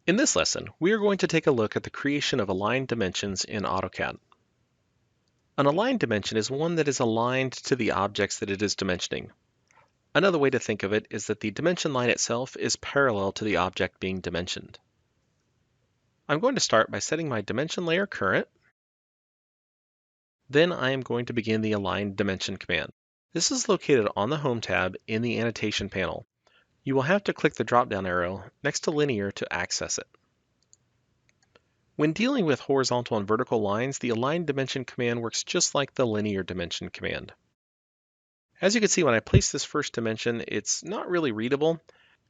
In this lesson, we are going to take a look at the creation of aligned dimensions in AutoCAD. An aligned dimension is one that is aligned to the objects that it is dimensioning. Another way to think of it is that the dimension line itself is parallel to the object being dimensioned. I'm going to start by setting my dimension layer current. Then I am going to begin the Align Dimension command. This is located on the Home tab in the Annotation panel. You will have to click the drop-down arrow next to Linear to access it. When dealing with horizontal and vertical lines, the Align Dimension command works just like the Linear Dimension command. As you can see, when I place this first dimension, it's not really readable,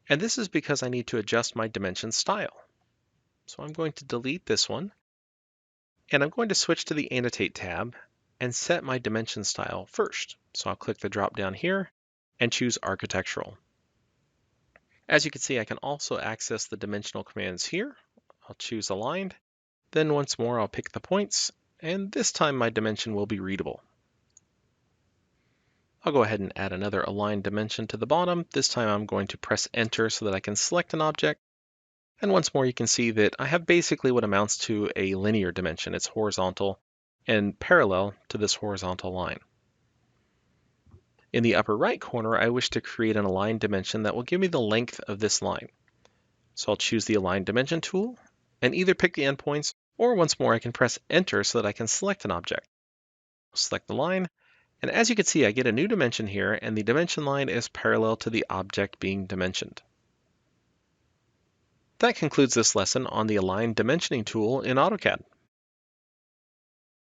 and this is because I need to adjust my dimension style. So I'm going to delete this one, and I'm going to switch to the Annotate tab and set my dimension style first. So I'll click the drop down here and choose Architectural. As you can see, I can also access the dimensional commands here. I'll choose Aligned. Then once more, I'll pick the points, and this time my dimension will be readable. I'll go ahead and add another aligned dimension to the bottom. This time I'm going to press Enter so that I can select an object. And once more, you can see that I have basically what amounts to a linear dimension. It's horizontal and parallel to this horizontal line. In the upper right corner, I wish to create an aligned dimension that will give me the length of this line. So I'll choose the Align Dimension tool and either pick the endpoints, or once more I can press Enter so that I can select an object. Select the line, and as you can see, I get a new dimension here, and the dimension line is parallel to the object being dimensioned. That concludes this lesson on the Align Dimensioning tool in AutoCAD.